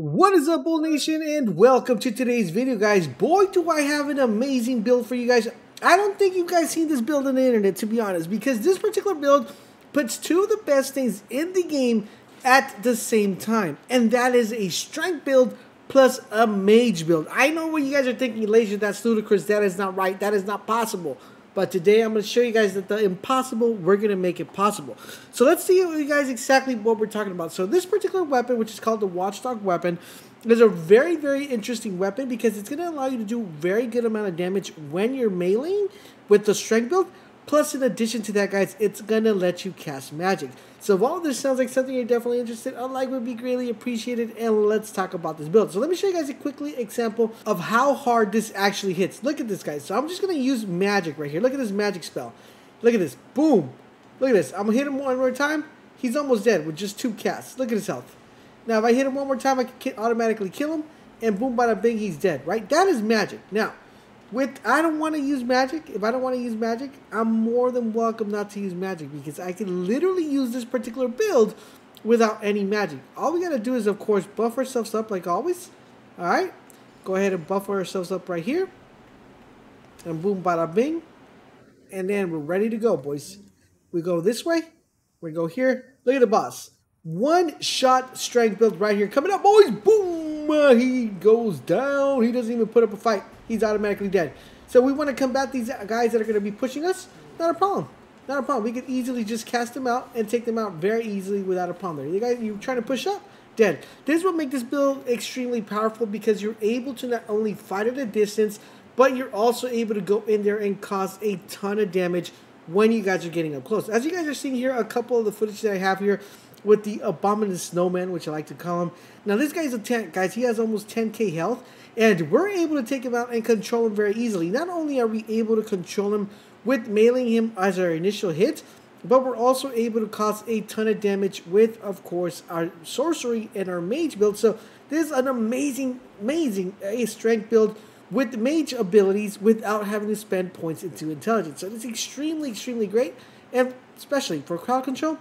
What is up, Bull Nation, and welcome to today's video, guys. Boy, do I have an amazing build for you guys. I don't think you guys seen this build on the internet, to be honest, because this particular build puts two of the best things in the game at the same time, and that is a strength build plus a mage build. I know what you guys are thinking, Laser, that's ludicrous, that is not right, that is not possible. But today I'm going to show you guys that the impossible, we're going to make it possible. So let's see you guys exactly what we're talking about. So this particular weapon, which is called the Watchdog weapon, is a very, very interesting weapon because it's going to allow you to do very good amount of damage when you're meleeing with the strength build. Plus, in addition to that, guys, it's going to let you cast magic. So if all of this sounds like something you're definitely interested in, a like would be greatly appreciated, and let's talk about this build. So let me show you guys a quickly example of how hard this actually hits. Look at this, guys. So I'm just going to use magic right here. Look at this magic spell. Look at this. Boom. Look at this. I'm going to hit him one more time. He's almost dead with just 2 casts. Look at his health. Now, if I hit him one more time, I can automatically kill him, and boom, bada bing, he's dead, right? That is magic. Now, I don't want to use magic. If I don't want to use magic, I'm more than welcome not to use magic because I can literally use this particular build without any magic. All we got to do is, of course, buff ourselves up like always. All right. Go ahead and buff ourselves up right here. And boom, bada bing. And then we're ready to go, boys. We go this way. We go here. Look at the boss. One-shot strength build right here. Coming up, boys. Boom. He goes down. He doesn't even put up a fight. He's automatically dead. So we want to combat these guys that are going to be pushing us. Not a problem. Not a problem. We can easily just cast them out and take them out very easily without a problem there. You guys, you trying to push up? Dead. This will make this build extremely powerful because you're able to not only fight at a distance, but you're also able to go in there and cause a ton of damage when you guys are getting up close. As you guys are seeing here, a couple of the footage that I have here with the Abominable Snowman, which I like to call him. Now, this guy's a tank, guys. He has almost 10k health, and we're able to take him out and control him very easily. Not only are we able to control him with meleeing him as our initial hit, but we're also able to cause a ton of damage with, of course, our sorcery and our mage build. So this is an amazing strength build with mage abilities without having to spend points into intelligence. So it's extremely, extremely great, and especially for crowd control,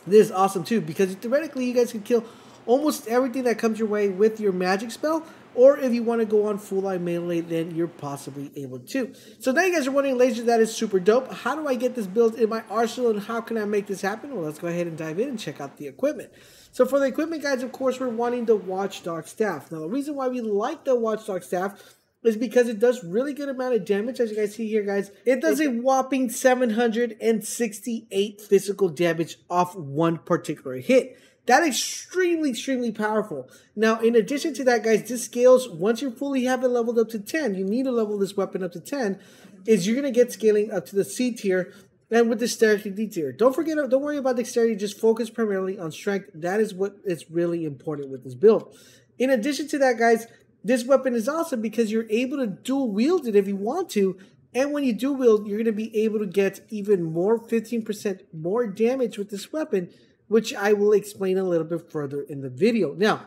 this is awesome too, because theoretically you guys can kill almost everything that comes your way with your magic spell, or if you want to go on full-on melee, then you're possibly able to. So now you guys are wondering, Laser, that is super dope. How do I get this build in my arsenal, and how can I make this happen? Well, let's go ahead and dive in and check out the equipment. So for the equipment, guys, of course, we're wanting the Watchdog Staff. Now, the reason why we like the Watchdog Staff is because it does really good amount of damage. As you guys see here, guys, it does a whopping 768 physical damage off one particular hit. That is extremely, extremely powerful. Now, in addition to that, guys, this scales once you fully have it leveled up to 10. You need to level this weapon up to 10. Is you're going to get scaling up to the C tier and with the dexterity D tier. Don't worry about dexterity. Just focus primarily on strength. That is what is really important with this build. In addition to that, guys, this weapon is awesome because you're able to dual wield it if you want to. And when you dual wield, you're going to be able to get even more, 15% more damage with this weapon, which I will explain a little bit further in the video. Now,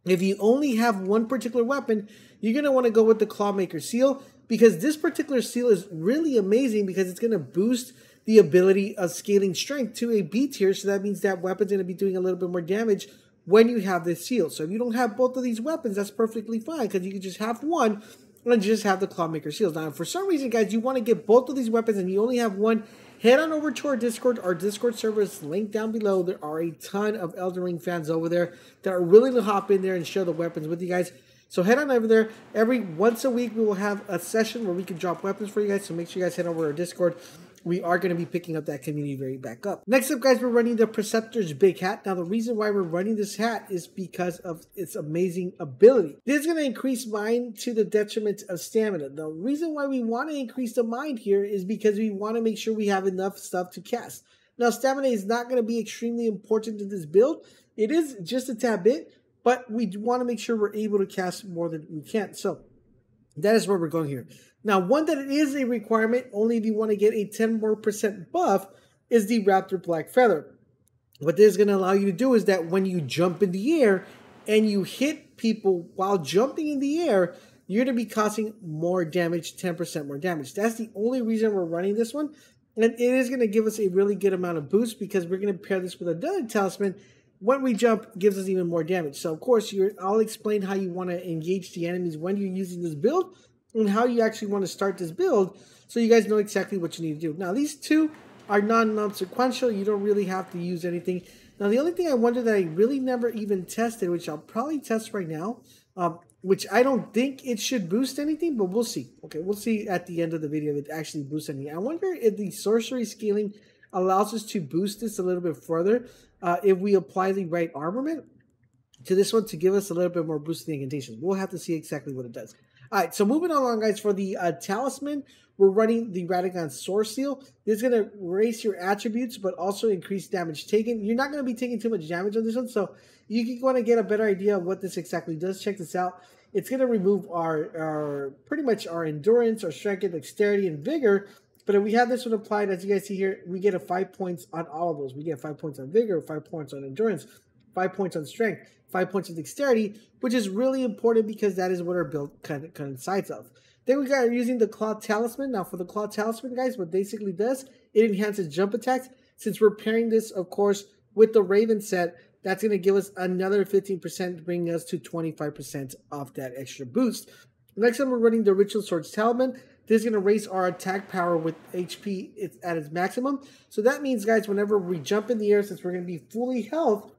if you only have one particular weapon, you're going to want to go with the Clawmaker Seal, because this particular seal is really amazing because it's going to boost the ability of scaling strength to a B tier. So that means that weapon's going to be doing a little bit more damage when you have this seal. So if you don't have both of these weapons, that's perfectly fine, because you can just have one and just have the Clawmaker Seals. Now, if for some reason, guys, you want to get both of these weapons and you only have one, head on over to our Discord. Our Discord server is linked down below. There are a ton of Elden Ring fans over there that are willing to hop in there and share the weapons with you guys. So head on over there. Every once a week, we will have a session where we can drop weapons for you guys. So make sure you guys head over to our Discord. We are going to be picking up that community very back up. Next up, guys, we're running the Preceptor's Big Hat. Now, the reason why we're running this hat is because of its amazing ability. This is going to increase mind to the detriment of stamina. The reason why we want to increase the mind here is because we want to make sure we have enough stuff to cast. Now, stamina is not going to be extremely important in this build. It is just a tad bit, but we want to make sure we're able to cast more than we can. So that is where we're going here. Now, one that is a requirement, only if you want to get a 10% more buff, is the Raptor Black Feather. What this is going to allow you to do is that when you jump in the air and you hit people while jumping in the air, you're going to be causing more damage, 10% more damage. That's the only reason we're running this one. And it is going to give us a really good amount of boost because we're going to pair this with another talisman when we jump gives us even more damage. So of course, I'll explain how you want to engage the enemies when you're using this build and how you actually want to start this build so you guys know exactly what you need to do. Now these two are non-sequential. You don't really have to use anything. Now the only thing I wonder that I really never even tested, which I'll probably test right now, which I don't think it should boost anything, but we'll see. Okay, we'll see at the end of the video if it actually boosts anything. I wonder if the sorcery scaling allows us to boost this a little bit further if we apply the right armament to this one to give us a little bit more boost in the incantations. We'll have to see exactly what it does. All right, so moving along, guys, for the talisman, we're running the Radagon Sword Seal. This is going to raise your attributes, but also increase damage taken. You're not going to be taking too much damage on this one, so you want to get a better idea of what this exactly does. Check this out. It's going to remove our pretty much our endurance, our strength, dexterity, and vigor. But if we have this one applied, as you guys see here, we get a 5 points on all of those. We get 5 points on vigor, 5 points on endurance, 5 points on strength, 5 points on dexterity, which is really important because that is what our build coincides of. Then we got using the Claw Talisman. Now for the Claw Talisman, guys, what basically does, it enhances jump attacks. Since we're pairing this, of course, with the Raven set, that's going to give us another 15%, bringing us to 25% off that extra boost. Next time we're running the Ritual Swords Talisman. This is going to raise our attack power with HP at its maximum. So that means, guys, whenever we jump in the air, since we're going to be fully health,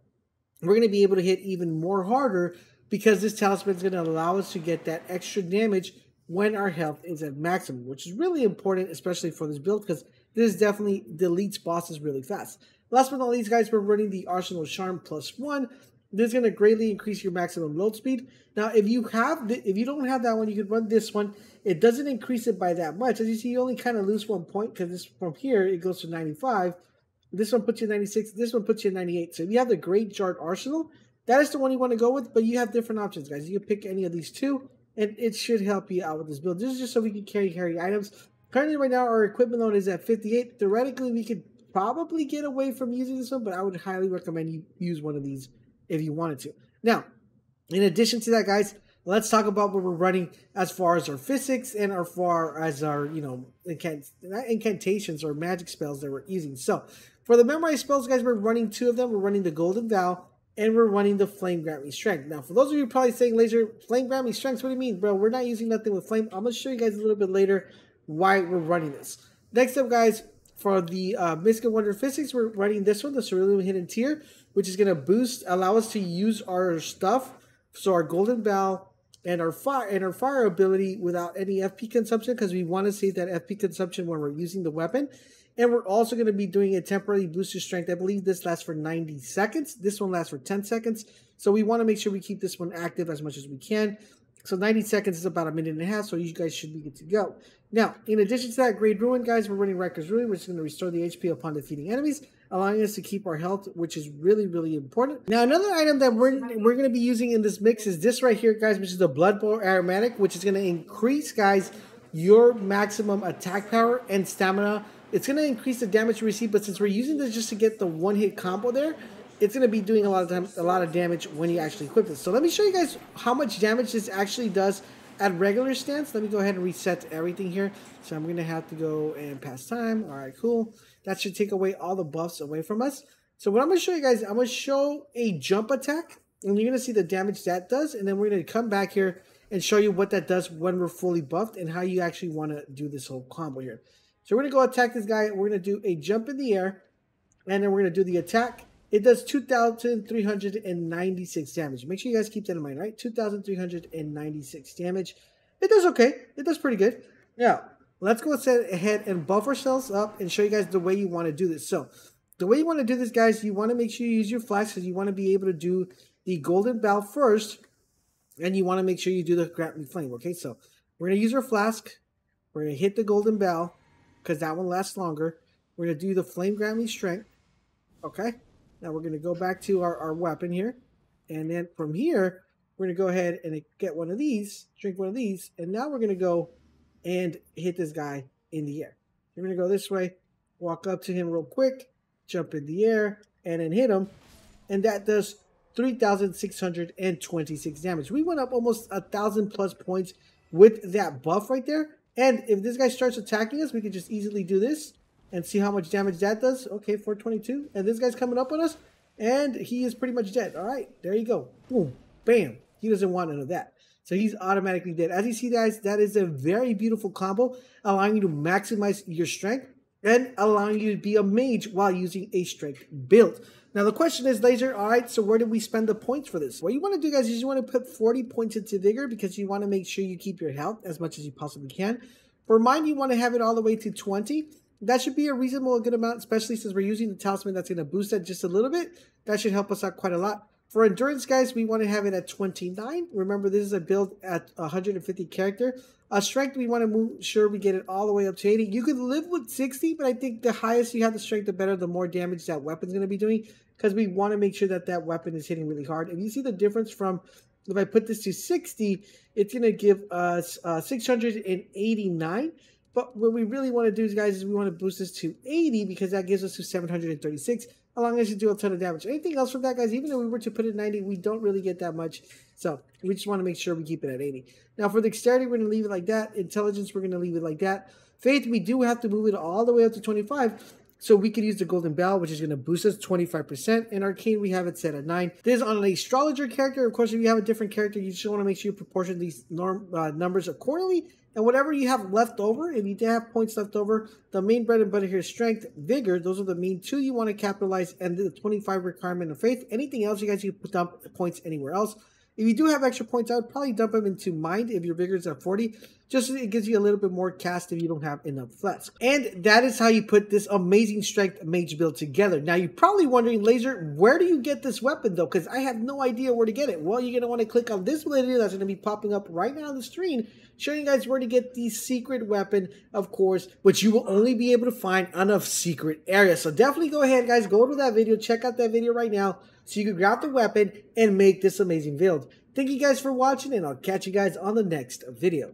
we're going to be able to hit even more harder because this talisman is going to allow us to get that extra damage when our health is at maximum, which is really important, especially for this build, because this definitely deletes bosses really fast. Last but not least, guys, we're running the Arsenal Charm +1. This is going to greatly increase your maximum load speed. Now, if you don't have that one, you could run this one. It doesn't increase it by that much. As you see, you only kind of lose 1 point because this from here it goes to 95. This one puts you at 96. This one puts you at 98. So if you have the Great Jart Arsenal, that is the one you want to go with. But you have different options, guys. You can pick any of these two, and it should help you out with this build. This is just so we can carry items. Currently, right now, our equipment load is at 58. Theoretically, we could probably get away from using this one, but I would highly recommend you use one of these if you wanted to. Now, in addition to that, guys, let's talk about what we're running as far as our physics and as far as our, incantations or magic spells that we're using. So, for the memorized spells, guys, we're running two of them. We're running the Golden Vow and we're running the Flame Grant Me Strength. Now, for those of you probably saying, Laser, Flame Grant Me Strength, what do you mean, bro? We're not using nothing with Flame. I'm going to show you guys a little bit later why we're running this. Next up, guys, for the Mystic Wonder Physics, we're running this one, the Cerulean Hidden Tier, which is going to allow us to use our stuff, so our Golden Vow and our fire ability without any FP consumption, because we want to save that FP consumption when we're using the weapon. And we're also going to be doing a temporary boost to strength. I believe this lasts for 90 seconds. This one lasts for 10 seconds. So we want to make sure we keep this one active as much as we can. So 90 seconds is about a minute and a half, so you guys should be good to go. Now, in addition to that, Great Ruin, guys, we're running Riker's Ruin, which is going to restore the HP upon defeating enemies, allowing us to keep our health, which is really, really important. Now, another item that we're going to be using in this mix is this right here, guys, which is the Blood Bowl Aromatic, which is going to increase, guys, your maximum attack power and stamina. It's going to increase the damage you receive, but since we're using this just to get the one-hit combo there, it's going to be doing a lot of damage when you actually equip this. So let me show you guys how much damage this actually does at regular stance. Let me go ahead and reset everything here. So I'm going to have to go and pass time. All right, cool. That should take away all the buffs away from us. So what I'm going to show you guys, I'm going to show a jump attack, and you're going to see the damage that does, and then we're going to come back here and show you what that does when we're fully buffed and how you actually want to do this whole combo here. So we're going to go attack this guy. We're going to do a jump in the air, and then we're going to do the attack. It does 2,396 damage. Make sure you guys keep that in mind, right? 2,396 damage. It does okay. It does pretty good. Now, let's go ahead and buff ourselves up and show you guys the way you want to do this. So, the way you want to do this, guys, you want to make sure you use your flask because you want to be able to do the Golden Bow first, and you want to make sure you do the Grant Me Flame, okay? So, we're going to use our flask. We're going to hit the Golden Bow because that one lasts longer. We're going to do the Flame Grant Me Strength, okay? Now we're going to go back to our weapon here. And then from here, we're going to go ahead and get one of these, drink one of these. And now we're going to go and hit this guy in the air. We're going to go this way, walk up to him real quick, jump in the air, and then hit him. And that does 3,626 damage. We went up almost 1,000 plus points with that buff right there. And if this guy starts attacking us, we can just easily do this and see how much damage that does. Okay, 422. And this guy's coming up on us. And he is pretty much dead. All right, there you go. Boom, bam. He doesn't want none of that. So he's automatically dead. As you see, guys, that is a very beautiful combo, allowing you to maximize your strength and allowing you to be a mage while using a strength build. Now, the question is, Laser, all right, so where do we spend the points for this? What you want to do, guys, is you want to put 40 points into Vigor because you want to make sure you keep your health as much as you possibly can. For mine, you want to have it all the way to 20. That should be a reasonable good amount, especially since we're using the talisman that's going to boost that just a little bit. That should help us out quite a lot. For endurance, guys, we want to have it at 29. Remember, this is a build at 150 character. Strength, we want to make sure we get it all the way up to 80. You could live with 60, but I think the highest you have the strength, the better, the more damage that weapon's going to be doing, because we want to make sure that that weapon is hitting really hard. And you see the difference from, if I put this to 60, it's going to give us 689. But what we really want to do, guys, is we want to boost this to 80 because that gives us to 736, allowing us to do a ton of damage. Anything else from that, guys, even though we were to put it 90, we don't really get that much. So we just want to make sure we keep it at 80. Now for dexterity, we're going to leave it like that. Intelligence, we're going to leave it like that. Faith, we do have to move it all the way up to 25. So we could use the Golden Bell, which is going to boost us 25%. And Arcane, we have it set at 9. This is on an astrologer character. Of course, if you have a different character, you just want to make sure you proportion these numbers accordingly. And whatever you have left over, if you do have points left over, the main bread and butter here is strength, vigor. Those are the main two you want to capitalize, and the 25 requirement of faith. Anything else, you guys, you put dump points anywhere else. If you do have extra points, I would probably dump them into mind if your vigor is at 40. Just so it gives you a little bit more cast if you don't have enough flex. And that is how you put this amazing strength mage build together. Now, you're probably wondering, Laser, where do you get this weapon, though? Because I have no idea where to get it. Well, you're going to want to click on this video that's going to be popping up right now on the screen, showing you guys where to get the secret weapon, of course, which you will only be able to find on a secret area. So definitely go ahead, guys, go to that video, check out that video right now, so you can grab the weapon and make this amazing build. Thank you guys for watching, and I'll catch you guys on the next video.